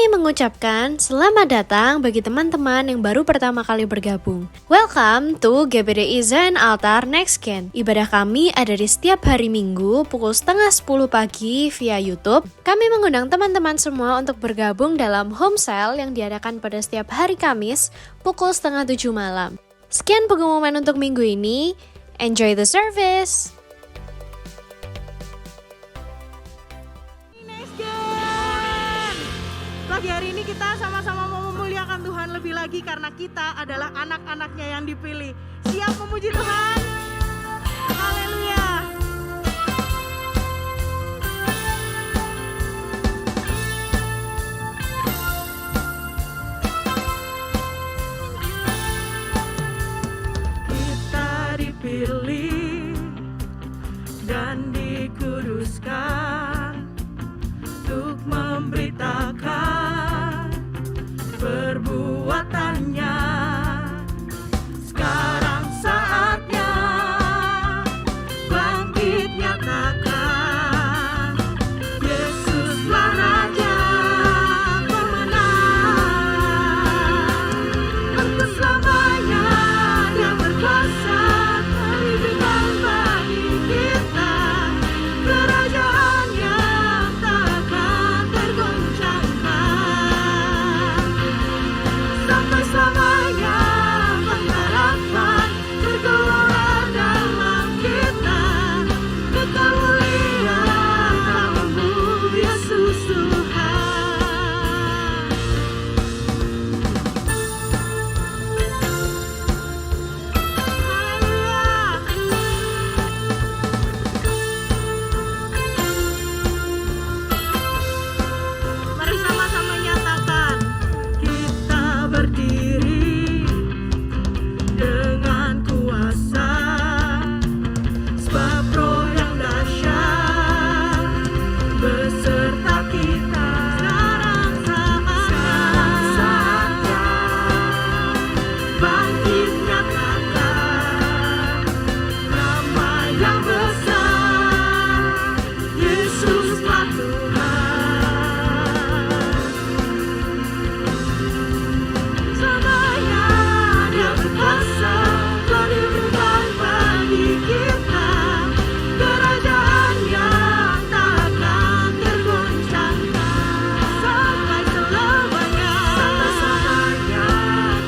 Kami mengucapkan selamat datang bagi teman-teman yang baru pertama kali bergabung. Welcome to GBDI Zion Altar Next Gen. Ibadah kami ada di setiap hari Minggu pukul 9:30 pagi via YouTube. Kami mengundang teman-teman semua untuk bergabung dalam home sale yang diadakan pada setiap hari Kamis pukul 6:30 malam. Sekian pengumuman untuk minggu ini. Enjoy the service! Pagi hari ini kita sama-sama mau memuliakan Tuhan lebih lagi karena kita adalah anak-anaknya yang dipilih. Siap memuji Tuhan? Haleluya! Kita dipilih dan dikuduskan untuk memberitakan perbuatannya. Sekarang saatnya bangkit nyatakan Yesuslah Raja pemenang. Untuk selamanya Dia berkuasa memberikan bagi kita kerajaan yang takkan tergoncangkan. Sampai selamanya pengharapan bergelora dalam kita. Kekal mulia namamu Yesus Tuhan. Mari sama-sama nyatakan, kita berdiri dengan kuasa, sebab Roh yang dahsyat beserta kita. Sekarang saatnya bangkit nyatakan nama yang besar, Yesuslah Tuhan. Selamanya Dia berkuasa, telah diberikan bagi kita kerajaan yang takkan tergoncangkan. Sampai selamanya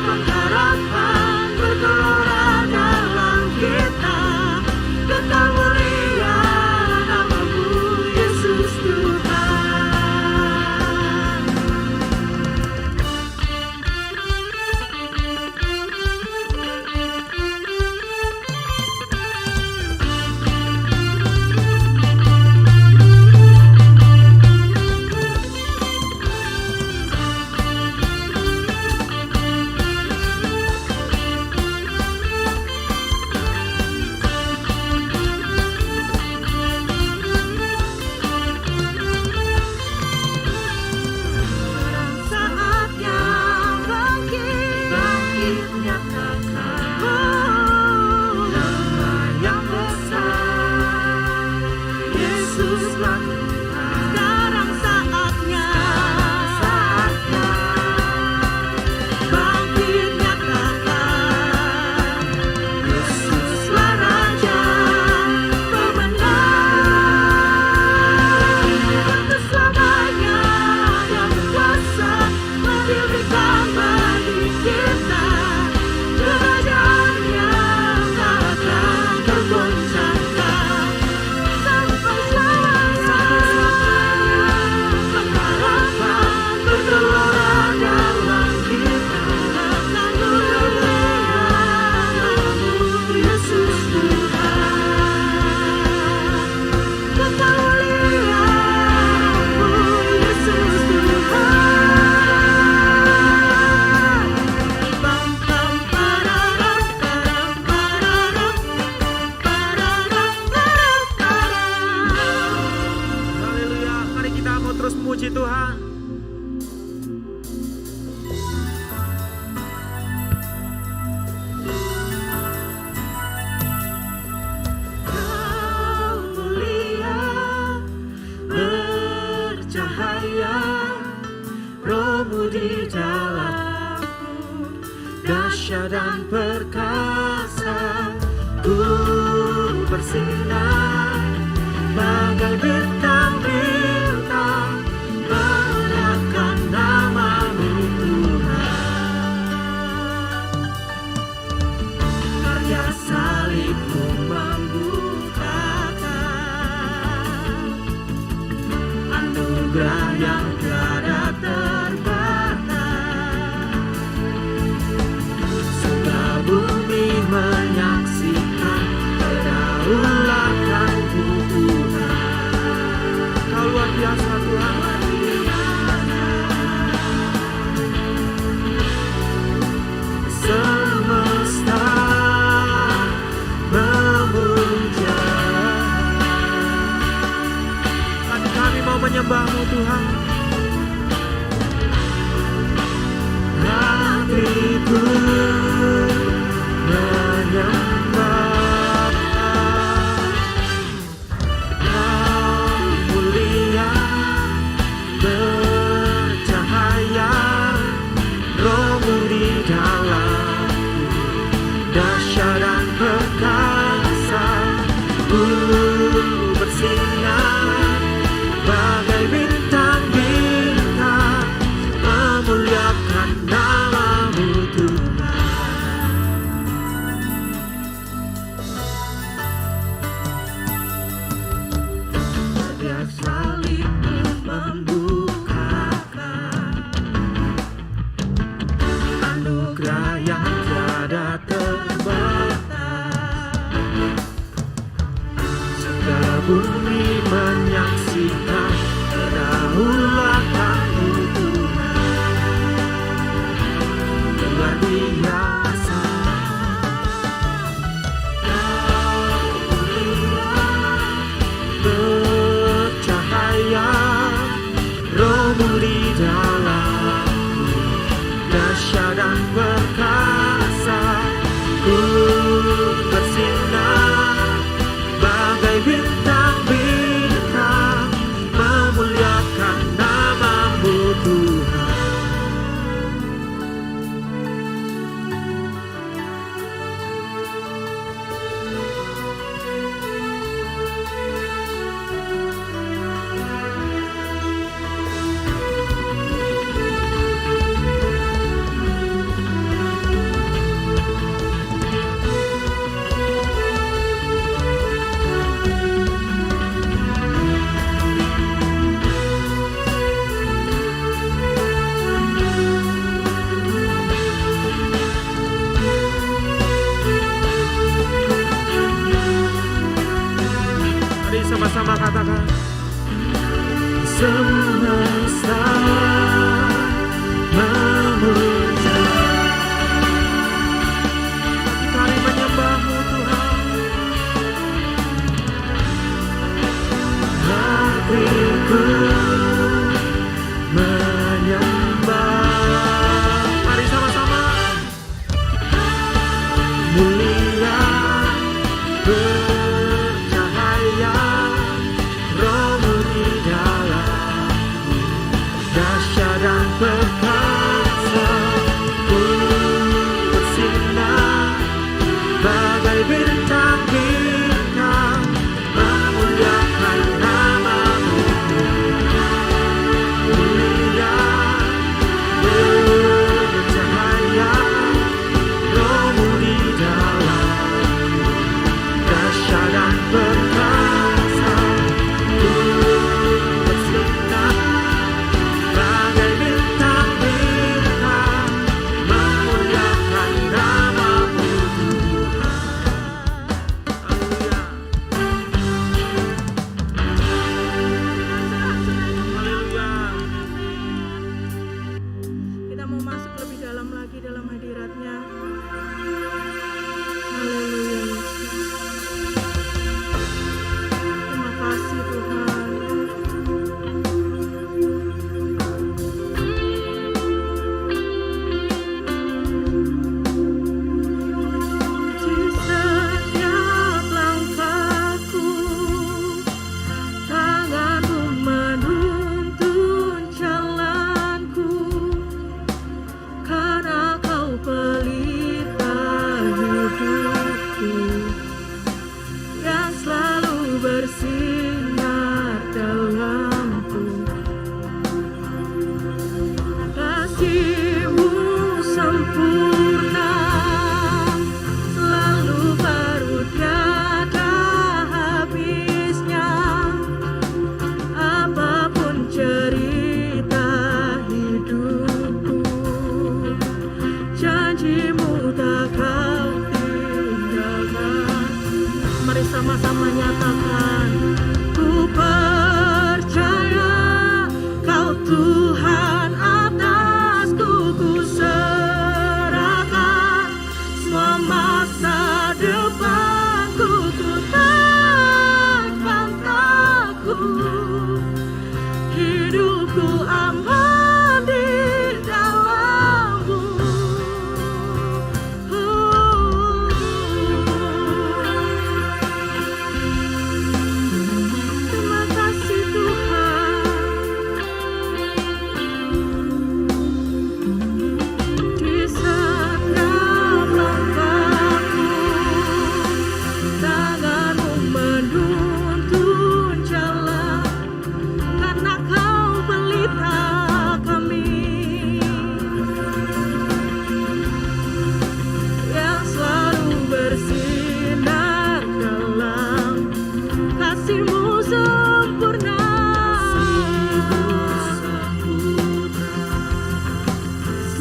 pengharapan bergelora dalam kita. Kekal mulia namamu Yesus Tuhan. Sekarang saatnya bangkit nyatakan nama yang besar, Yesuslah Tuhan. Sekarang saatnya bangkit nyatakan Yesuslah Raja pemenang. Untuk selamanya Dia berkuasa memberikan bagi kita kerajaan yang takkan tergoncangkan. Sampai selamanya pengharapan bergelora dalam kita. Kekal mulia namamu Yesus Tuhan. Kekal mulia namamu Yesus Tuhan. Pam pam pararam param pararam pararam param param. Haleluya, mari kita mau terus puji Tuhan. Kau mulia bercahaya Roh-Mu di dalamku, dahsyat dan perkasa. Ku bersinar bagai bintang-bintang, memuliakan nama-Mu Tuhan. Karya salib-Mu membukakan anugerah yang tiada terbatas. Surga bumi menyaksikan kedaulatan-Mu Tuhan. Kau luar biasa Tuhan. Semesta memuja. Kami mau menyembah-Mu Tuhan. Hatiku menyembah. Kau mulia, bercahaya, Roh-Mu di dalamku, dahsyat dan perkasa. Ku bersinar bagai bintang-bintang, memuliakan nama-Mu Tuhan. Karya salib-Mu membukakan anugerah yang tiada terbatas. Segala bumi menyaksikan kedaulatan-Mu Tuhan. Luar biasa. Kau mulia, bercahaya, Roh-Mu di dalamku, dahsyat dan perkasa. Ku bersinar bagai bintang-bintang, memuliakan nama-Mu Tuhan. Mari sama-sama katakan. Semesta memuja. Kami menyembah-Mu Tuhan. Hatiku menyembah. Mari sama-sama. Mulia, bercahaya, Roh-Mu di dalamku, dahsyat dan perkasa. Ku bersinar bagai bintang-bintang, memuliakan nama-Mu Tuhan. Mulia, bercahaya, Roh-Mu di dalamku, dahsyat dan perkasa. Ku bersinar bagai Tuhan atasku ku serahkan, semua masa depanku ku takkan takut, hidupku aman di dalam-Mu. Terima kasih Tuhan. Di setiap langkahku, tangan-Mu menuntun jalan, karena Kau pelita kami yang selalu bersinar dalam kasih-Mu sempurna.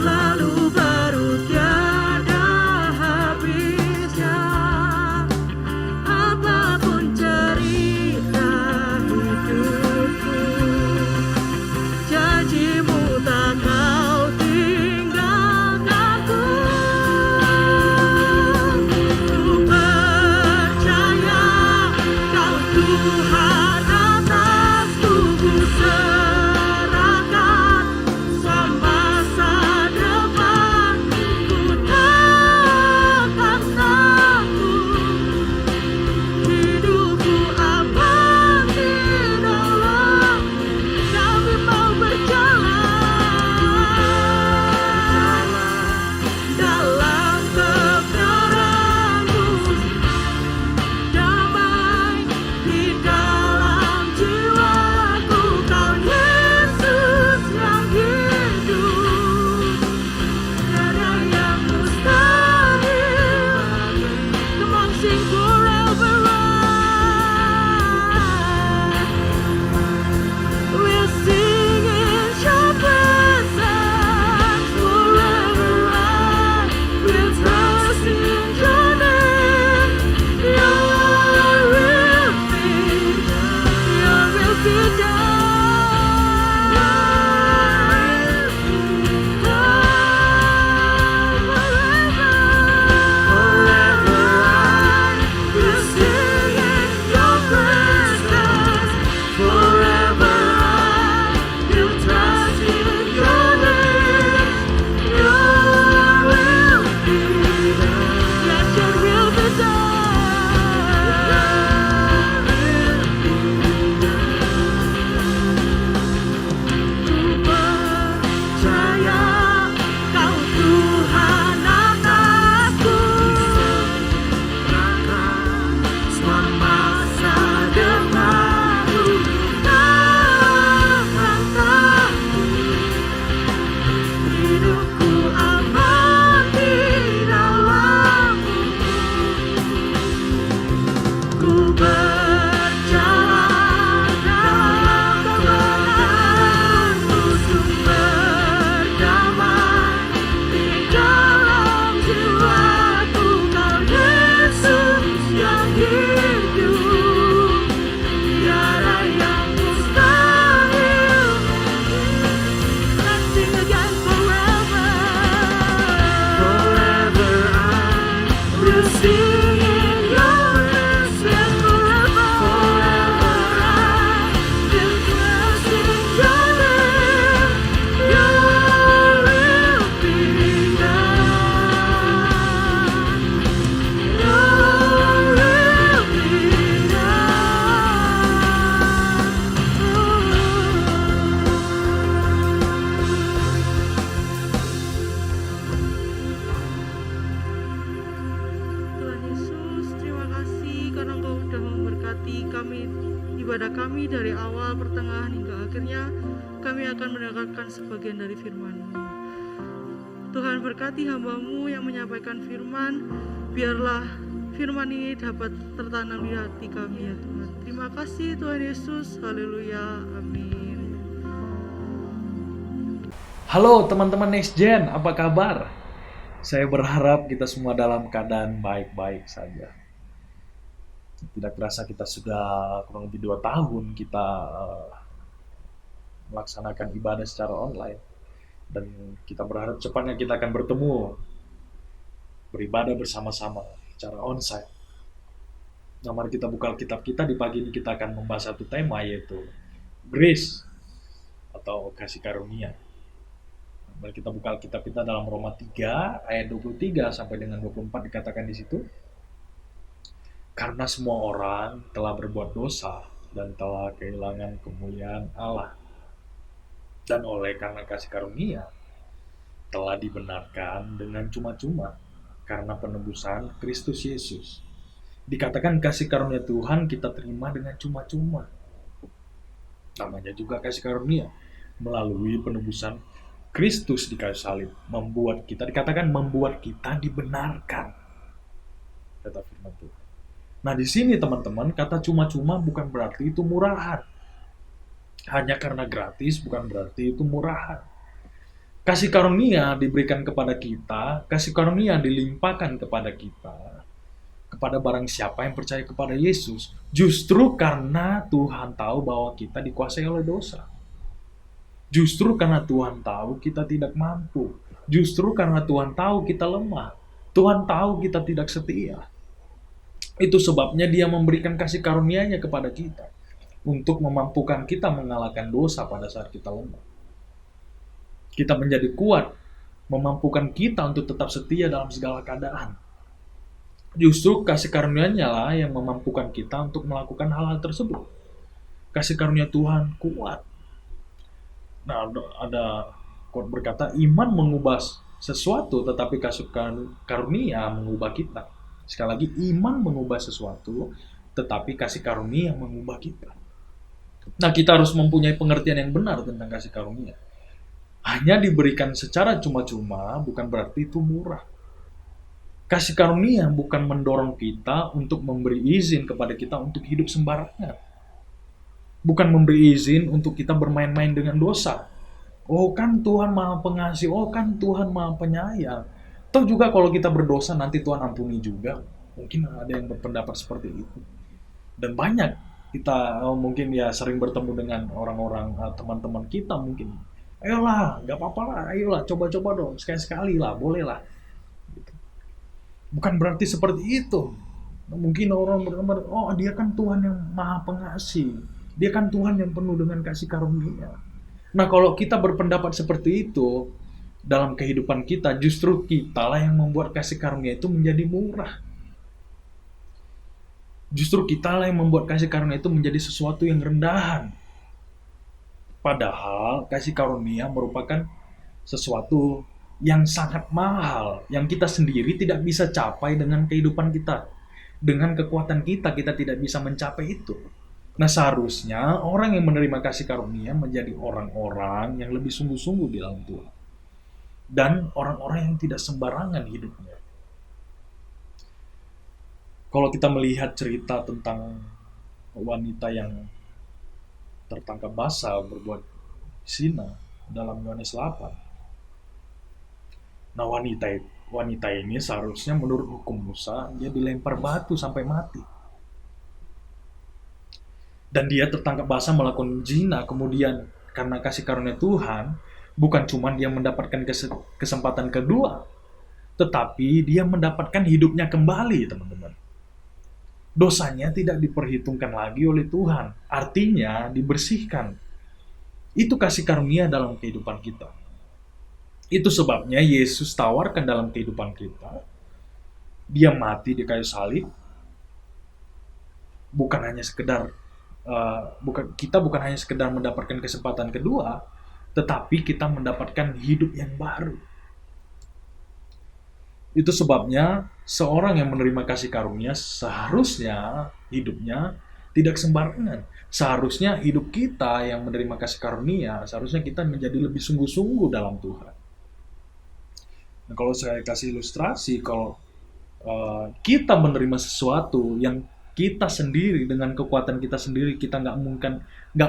Selalu baru tiada habisnya, apapun cerita hidupku, janji-Mu tak Kau tinggalkanku. Ku percaya Kau Tuhan atasku ku serahkan, semua masa depan ku takkan takut, hidupku aman di dalam. Kami mau berjalan dalam kebenaran-Mu, damai di dalam jiwaku. Kau Yesus yang hidup, tiada yang mustahil. Come on, sing forever I will sing in Your presence. Forever I will trust in Your name. Your will be done. Forever I will sing in Your presence. Forever I will trust in Your name. Your will be done. Let Your will be done. Ku percaya Kau Tuhan atasku, semua masa depanku takkan takut, hidupku aman di dalam-Mu. Ku berjalan dalam kebenaran-Mu, sumber damai di dalam jiwaku. Kau Yesus yang hidup, tiada yang mustahil. Let's sing again. Forever I will sing in Your presence. Forever I will trust in Your name. Your will be done. Your will be Tuhan Yesus, terima kasih karena Engkau sudah memberkati kami, ibadah kami dari awal, pertengahan hingga akhirnya. Kami akan mendengarkan sebagian dari firman-Mu. Tuhan berkati hamba-Mu yang menyampaikan firman, biarlah firman ini dapat tertanam di hati kami ya Tuhan. Terima kasih Tuhan Yesus, haleluya, amin. Halo teman-teman Next Gen, apa kabar? Saya berharap kita semua dalam keadaan baik-baik saja. Tidak terasa kita sudah kurang lebih 2 tahun kita melaksanakan ibadah secara online. Dan kita berharap cepatnya kita akan bertemu, beribadah bersama-sama secara onsite. Nah, mari kita buka Alkitab kita. Di pagi ini kita akan membahas satu tema, yaitu grace atau kasih karunia. Mari kita buka Alkitab kita dalam Roma 3 ayat 23 sampai dengan 24, dikatakan di situ, karena semua orang telah berbuat dosa dan telah kehilangan kemuliaan Allah, dan oleh karena kasih karunia telah dibenarkan dengan cuma-cuma karena penebusan Kristus Yesus. Dikatakan kasih karunia Tuhan kita terima dengan cuma-cuma. Namanya juga kasih karunia, melalui penebusan Kristus di kayu salib, membuat kita, dikatakan membuat kita dibenarkan, kata firman Tuhan. Nah, di sini teman-teman, kata cuma-cuma bukan berarti itu murahan. Hanya karena gratis bukan berarti itu murahan. Kasih karunia diberikan kepada kita, kasih karunia dilimpahkan kepada kita, kepada barang siapa yang percaya kepada Yesus, justru karena Tuhan tahu bahwa kita dikuasai oleh dosa. Justru karena Tuhan tahu kita tidak mampu. Justru karena Tuhan tahu kita lemah. Tuhan tahu kita tidak setia. Itu sebabnya Dia memberikan kasih karunia-Nya kepada kita, untuk memampukan kita mengalahkan dosa pada saat kita lemah. Kita menjadi kuat, memampukan kita untuk tetap setia dalam segala keadaan. Justru kasih karunia-Nya lah yang memampukan kita untuk melakukan hal-hal tersebut. Kasih karunia Tuhan kuat. Nah, ada quote berkata, iman mengubah sesuatu, tetapi kasih karunia mengubah kita. Sekali lagi, iman mengubah sesuatu, tetapi kasih karunia mengubah kita. Nah, kita harus mempunyai pengertian yang benar tentang kasih karunia. Hanya diberikan secara cuma-cuma bukan berarti itu murah. Kasih karunia bukan mendorong kita untuk memberi izin kepada kita untuk hidup sembarangan. Bukan memberi izin untuk kita bermain-main dengan dosa. Oh kan Tuhan Maha Pengasih, oh kan Tuhan Maha Penyayang. Toh juga kalau kita berdosa nanti Tuhan ampuni juga. Mungkin ada yang berpendapat seperti itu. Dan banyak kita mungkin ya sering bertemu dengan orang-orang, teman-teman kita mungkin. Ayolah, gak apa-apa lah, ayolah coba-coba dong, sekali-sekali lah, boleh lah. Bukan berarti seperti itu. Mungkin orang berkata, oh dia kan Tuhan yang Maha Pengasih. Dia kan Tuhan yang penuh dengan kasih karunia. Nah, kalau kita berpendapat seperti itu, dalam kehidupan kita, justru kita lah yang membuat kasih karunia itu menjadi murah. Justru kita lah yang membuat kasih karunia itu menjadi sesuatu yang rendahan. Padahal kasih karunia merupakan sesuatu yang sangat mahal, yang kita sendiri tidak bisa capai dengan kehidupan kita. Dengan kekuatan kita tidak bisa mencapai itu. Nah, seharusnya orang yang menerima kasih karunia menjadi orang-orang yang lebih sungguh-sungguh di dalam Tuhan. Dan orang-orang yang tidak sembarangan hidupnya. Kalau kita melihat cerita tentang wanita yang tertangkap basah berbuat zina dalam Yohanes 8. Nah, wanita ini seharusnya menurut hukum Musa dia dilempar batu sampai mati. Dan dia tertangkap basah melakukan zina, kemudian karena kasih karunia Tuhan, bukan cuma dia mendapatkan kesempatan kedua, tetapi dia mendapatkan hidupnya kembali, teman-teman. Dosanya tidak diperhitungkan lagi oleh Tuhan, artinya dibersihkan. Itu kasih karunia dalam kehidupan kita. Itu sebabnya Yesus tawarkan dalam kehidupan kita. Dia mati di kayu salib. Bukan hanya sekedar bukan hanya sekedar mendapatkan kesempatan kedua, tetapi kita mendapatkan hidup yang baru. Itu sebabnya seorang yang menerima kasih karunia seharusnya hidupnya tidak sembarangan. Seharusnya hidup kita yang menerima kasih karunia, seharusnya kita menjadi lebih sungguh-sungguh dalam Tuhan. Nah, kalau saya kasih ilustrasi, kalau kita menerima sesuatu yang kita sendiri dengan kekuatan kita sendiri kita nggak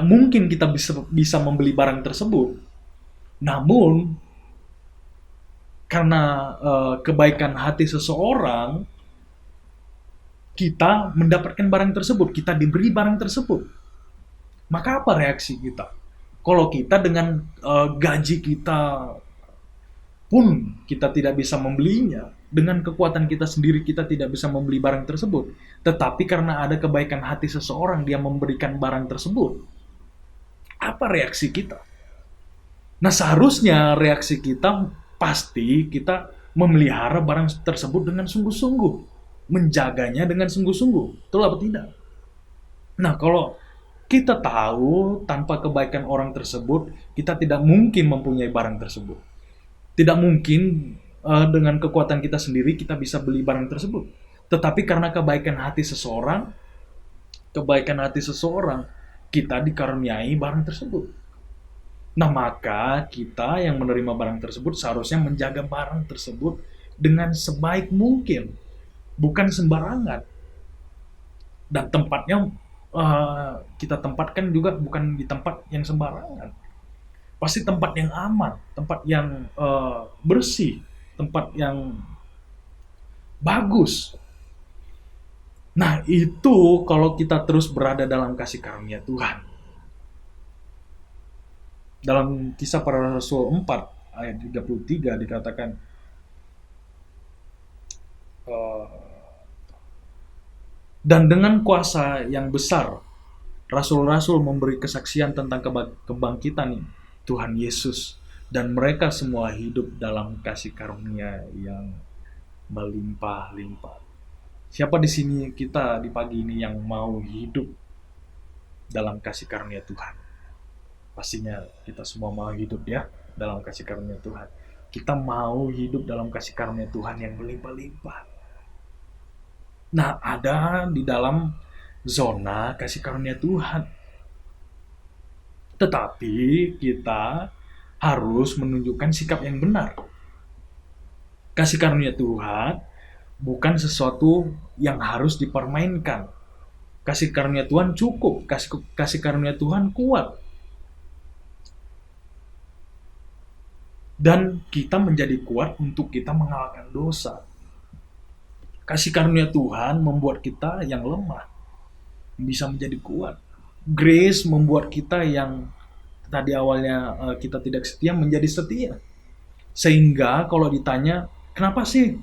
mungkin kita bisa membeli barang tersebut. Namun karena kebaikan hati seseorang, kita mendapatkan barang tersebut, kita diberi barang tersebut. Maka apa reaksi kita? Kalau kita dengan gaji kita pun kita tidak bisa membelinya, dengan kekuatan kita sendiri kita tidak bisa membeli barang tersebut. Tetapi karena ada kebaikan hati seseorang, dia memberikan barang tersebut. Apa reaksi kita? Nah, seharusnya reaksi kita pasti kita memelihara barang tersebut dengan sungguh-sungguh, menjaganya dengan sungguh-sungguh. Betul apa tidak? Nah, kalau kita tahu tanpa kebaikan orang tersebut, kita tidak mungkin mempunyai barang tersebut. Tidak mungkin dengan kekuatan kita sendiri kita bisa beli barang tersebut. Tetapi karena kebaikan hati seseorang, kita dikaruniai barang tersebut. Nah, maka kita yang menerima barang tersebut seharusnya menjaga barang tersebut dengan sebaik mungkin, bukan sembarangan. Dan tempatnya kita tempatkan juga bukan di tempat yang sembarangan. Pasti tempat yang aman, tempat yang bersih, tempat yang bagus. Nah, itu kalau kita terus berada dalam kasih karunia Tuhan. Dalam Kisah Para Rasul 4 ayat 33 dikatakan, dan dengan kuasa yang besar, rasul-rasul memberi kesaksian tentang kebangkitan Tuhan Yesus, dan mereka semua hidup dalam kasih karunia yang melimpah-limpah. Siapa di sini kita di pagi ini yang mau hidup dalam kasih karunia Tuhan? Pastinya kita semua mau hidup ya dalam kasih karunia Tuhan. Kita mau hidup dalam kasih karunia Tuhan yang melimpah-limpah. Nah, ada di dalam zona kasih karunia Tuhan. Tetapi kita harus menunjukkan sikap yang benar. Kasih karunia Tuhan bukan sesuatu yang harus dipermainkan. Kasih karunia Tuhan cukup, kasih karunia Tuhan kuat. Dan kita menjadi kuat untuk kita mengalahkan dosa. Kasih karunia Tuhan membuat kita yang lemah bisa menjadi kuat. Grace membuat kita yang tadi awalnya kita tidak setia menjadi setia. Sehingga kalau ditanya, kenapa sih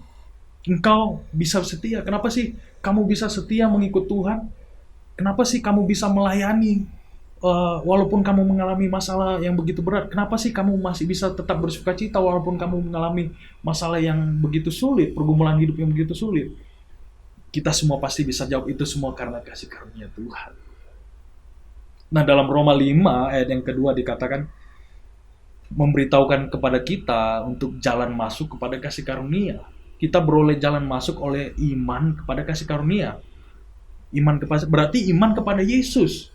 engkau bisa setia? Kenapa sih kamu bisa setia mengikut Tuhan? Kenapa sih kamu bisa melayani walaupun kamu mengalami masalah yang begitu berat? Kenapa sih kamu masih bisa tetap bersukacita walaupun kamu mengalami masalah yang begitu sulit, pergumulan hidup yang begitu sulit? Kita semua pasti bisa jawab itu semua karena kasih karunia Tuhan. Nah, dalam Roma 5 ayat yang kedua dikatakan, memberitahukan kepada kita untuk jalan masuk kepada kasih karunia. Kita beroleh jalan masuk oleh iman kepada kasih karunia. Berarti iman kepada Yesus.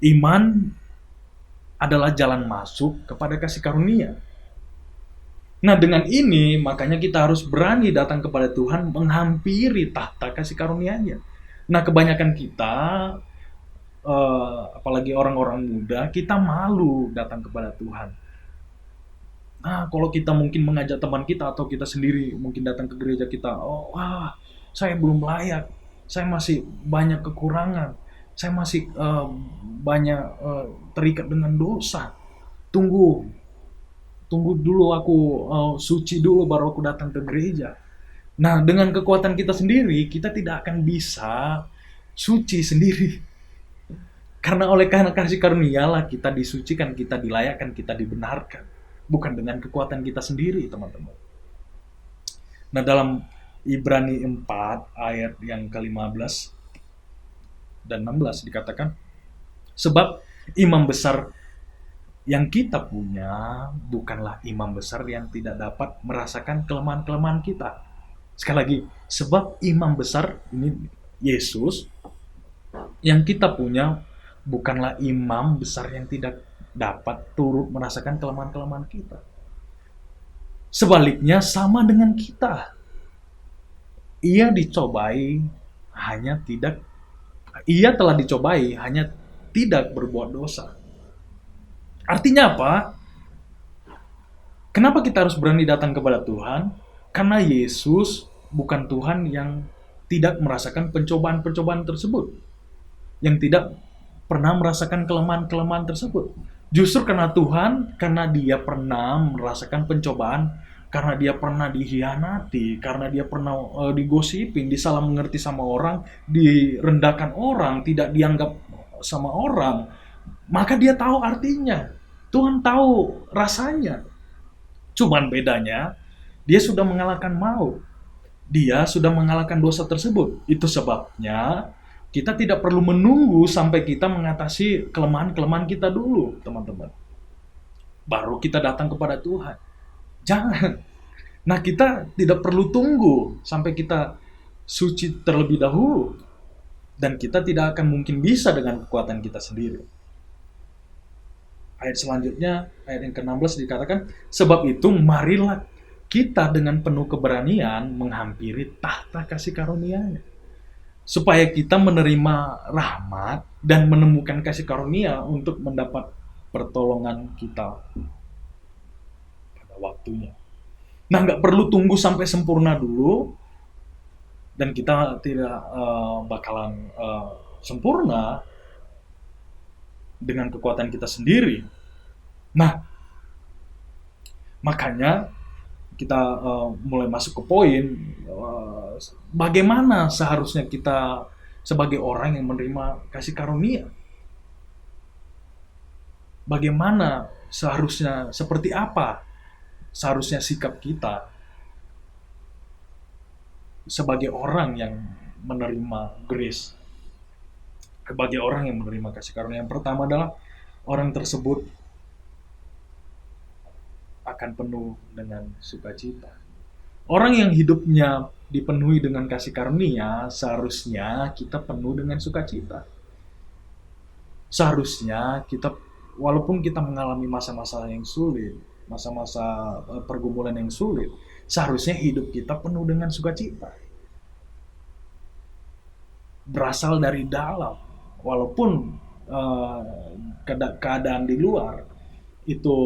Iman adalah jalan masuk kepada kasih karunia. Nah, dengan ini makanya kita harus berani datang kepada Tuhan, menghampiri tahta kasih karunia-Nya. Nah, kebanyakan kita apalagi orang-orang muda, kita malu datang kepada Tuhan. Nah, kalau kita mungkin mengajak teman kita atau kita sendiri mungkin datang ke gereja kita, saya belum layak, saya masih banyak kekurangan, saya masih banyak terikat dengan dosa. Tunggu dulu aku suci dulu baru aku datang ke gereja. Nah, dengan kekuatan kita sendiri, kita tidak akan bisa suci sendiri. Karena kasih karunia lah kita disucikan, kita dilayakkan, kita dibenarkan. Bukan dengan kekuatan kita sendiri, teman-teman. Nah, dalam Ibrani 4 ayat yang ke-15 dan 16 dikatakan, sebab imam besar yang kita punya bukanlah imam besar yang tidak dapat merasakan kelemahan-kelemahan kita. Sekali lagi, sebab imam besar ini Yesus yang kita punya bukanlah imam besar yang tidak dapat turut merasakan kelemahan-kelemahan kita. Sebaliknya sama dengan kita. Ia telah dicobai hanya tidak berbuat dosa. Artinya apa? Kenapa kita harus berani datang kepada Tuhan? Karena Yesus bukan Tuhan yang tidak merasakan pencobaan-pencobaan tersebut. Yang tidak pernah merasakan kelemahan-kelemahan tersebut. Justru karena dia pernah merasakan pencobaan, karena dia pernah dihianati, karena dia pernah digosipin, disalah mengerti sama orang, direndahkan orang, tidak dianggap sama orang, maka dia tahu artinya. Tuhan tahu rasanya. Cuman bedanya, dia sudah mengalahkan maut. Dia sudah mengalahkan dosa tersebut. Itu sebabnya kita tidak perlu menunggu sampai kita mengatasi kelemahan-kelemahan kita dulu, teman-teman. Baru kita datang kepada Tuhan. Jangan. Nah, kita tidak perlu tunggu sampai kita suci terlebih dahulu. Dan kita tidak akan mungkin bisa dengan kekuatan kita sendiri. Ayat selanjutnya, ayat yang ke-16 dikatakan, sebab itu marilah kita dengan penuh keberanian menghampiri tahta kasih karunia-Nya, supaya kita menerima rahmat dan menemukan kasih karunia untuk mendapat pertolongan kita pada waktunya. Nah, nggak perlu tunggu sampai sempurna dulu, dan kita tidak bakalan sempurna dengan kekuatan kita sendiri. Nah, makanya kita mulai masuk ke poin bagaimana seharusnya kita sebagai orang yang menerima kasih karunia. Bagaimana seharusnya, seperti apa seharusnya sikap kita sebagai orang yang menerima grace, sebagai orang yang menerima kasih karunia. Yang pertama adalah orang tersebut akan penuh dengan sukacita. Orang yang hidupnya dipenuhi dengan kasih karunia, seharusnya kita penuh dengan sukacita. Seharusnya kita, walaupun kita mengalami masa-masa yang sulit, masa-masa pergumulan yang sulit, seharusnya hidup kita penuh dengan sukacita. Berasal dari dalam, walaupun keadaan di luar itu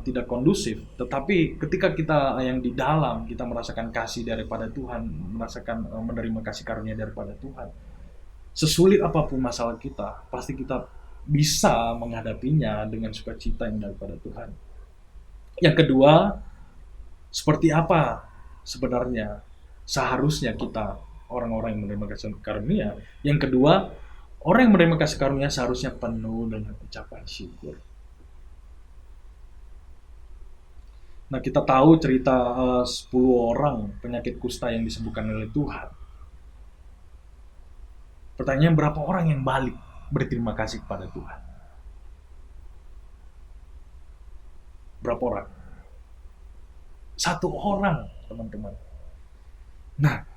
tidak kondusif, tetapi ketika kita yang di dalam kita merasakan kasih daripada Tuhan, merasakan menerima kasih karunia daripada Tuhan, sesulit apapun masalah kita, pasti kita bisa menghadapinya dengan sukacita yang daripada Tuhan. Yang kedua, seperti apa sebenarnya seharusnya kita orang-orang yang menerima kasih karunia? Yang kedua, orang yang menerima kasih karunia seharusnya penuh dengan ucapan syukur. Nah, kita tahu cerita 10 orang penyakit kusta yang disembuhkan oleh Tuhan. Pertanyaan, berapa orang yang balik berterima kasih kepada Tuhan? Berapa orang? 1 orang, teman-teman. Nah,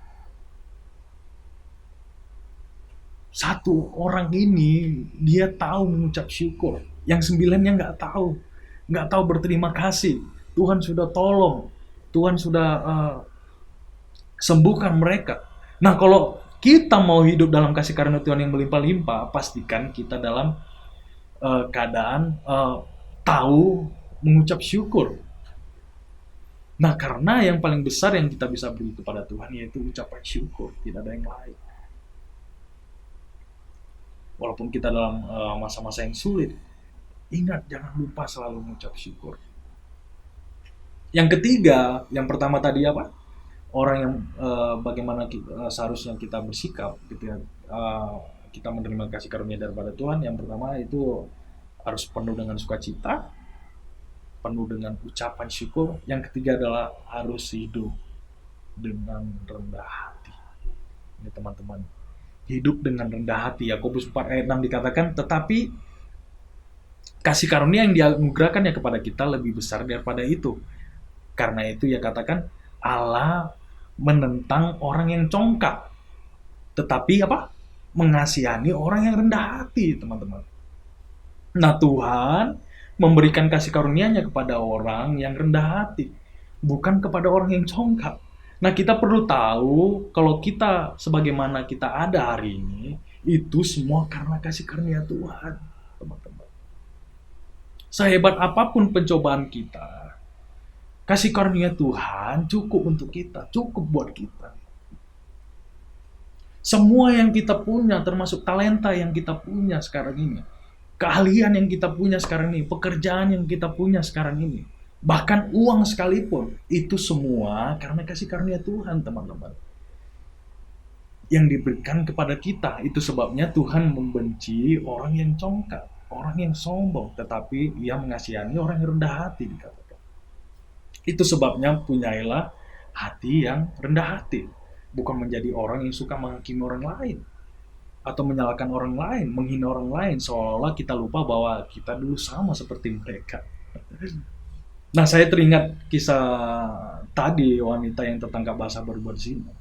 1 orang ini dia tahu mengucap syukur. Yang 9-nya nggak tahu berterima kasih. Tuhan sudah tolong, Tuhan sudah sembuhkan mereka. Nah, kalau kita mau hidup dalam kasih karunia Tuhan yang melimpah-limpah, pastikan kita dalam keadaan tahu mengucap syukur. Nah, karena yang paling besar yang kita bisa beri kepada Tuhan yaitu ucapan syukur, tidak ada yang lain. Walaupun kita dalam masa-masa yang sulit, ingat jangan lupa selalu mengucap syukur. Yang ketiga, yang pertama tadi apa? Orang yang bagaimana seharusnya kita bersikap, gitu ya. Kita menerima kasih karunia daripada Tuhan. Yang pertama itu harus penuh dengan sukacita, penuh dengan ucapan syukur. Yang ketiga adalah harus hidup dengan rendah hati. Ini teman-teman, hidup dengan rendah hati. Yakobus 4 ayat 6 dikatakan, tetapi kasih karunia yang dianugerahkannya kepada kita lebih besar daripada itu. Karena itu ia katakan, Allah menentang orang yang congkak, tetapi apa? Mengasihani orang yang rendah hati, teman-teman. Nah, Tuhan memberikan kasih karunia-Nya kepada orang yang rendah hati, bukan kepada orang yang congkak. Nah, kita perlu tahu kalau kita sebagaimana kita ada hari ini, itu semua karena kasih karunia Tuhan, teman-teman. Sehebat apapun pencobaan kita, kasih karunia Tuhan cukup untuk kita, cukup buat kita. Semua yang kita punya, termasuk talenta yang kita punya sekarang ini, keahlian yang kita punya sekarang ini, pekerjaan yang kita punya sekarang ini, bahkan uang sekalipun, itu semua karena kasih karunia Tuhan, teman-teman, yang diberikan kepada kita. Itu sebabnya Tuhan membenci orang yang congkak, orang yang sombong, tetapi Ia mengasihani orang yang rendah hati, dikatakan. Itu sebabnya punyailah hati yang rendah hati, bukan menjadi orang yang suka menghakimi orang lain atau menyalahkan orang lain, menghina orang lain, seolah-olah kita lupa bahwa kita dulu sama seperti mereka. Nah, saya teringat kisah tadi, wanita yang tertangkap basah berbuat zina.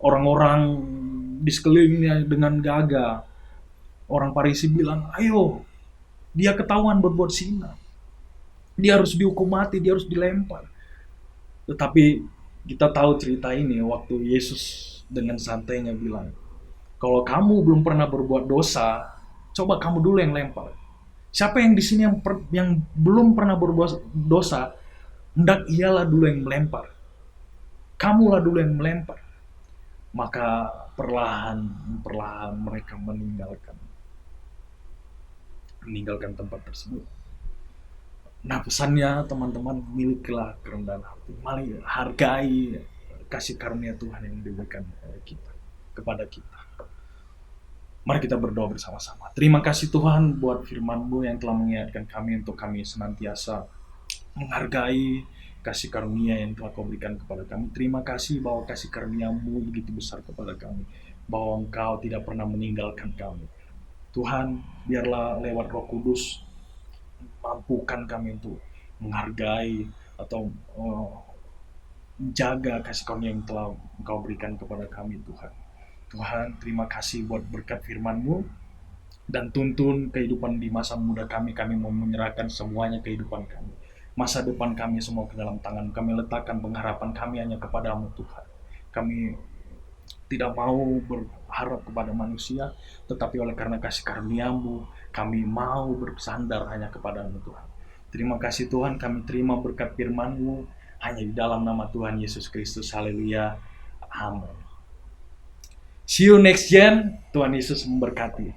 Orang-orang di sekelilingnya dengan gagah, orang Farisi bilang, ayo, dia ketahuan berbuat zina, dia harus dihukum mati, dia harus dilempar. Tetapi kita tahu cerita ini waktu Yesus dengan santainya bilang, kalau kamu belum pernah berbuat dosa, coba kamu dulu yang lempar. Siapa yang di sini yang belum pernah berbuat dosa, hendak ialah dulu yang melempar. Kamulah dulu yang melempar. Maka perlahan mereka meninggalkan tempat tersebut. Nah, pesannya teman-teman, milikilah kerendahan hati, mari hargai kasih karunia Tuhan yang diberikan kepada kita. Mari kita berdoa bersama-sama. Terima kasih Tuhan buat firman-Mu yang telah mengingatkan kami untuk kami senantiasa menghargai kasih karunia yang telah Kau berikan kepada kami. Terima kasih bahwa kasih karunia-Mu begitu besar kepada kami, bahwa Engkau tidak pernah meninggalkan kami. Tuhan, biarlah lewat Roh Kudus mampukan kami untuk menghargai atau menjaga kasih karunia yang telah Engkau berikan kepada kami, Tuhan. Tuhan, terima kasih buat berkat firman-Mu, dan tuntun kehidupan di masa muda kami. Kami mau menyerahkan semuanya kehidupan kami. Masa depan kami semua ke dalam tangan. Kami letakkan pengharapan kami hanya kepada-Mu, Tuhan. Kami tidak mau berharap kepada manusia, tetapi oleh karena kasih karunia-Mu, kami mau bersandar hanya kepada-Mu, Tuhan. Terima kasih Tuhan, kami terima berkat firman-Mu hanya di dalam nama Tuhan Yesus Kristus. Haleluya. Amin. See you next gen. Tuhan Yesus memberkati.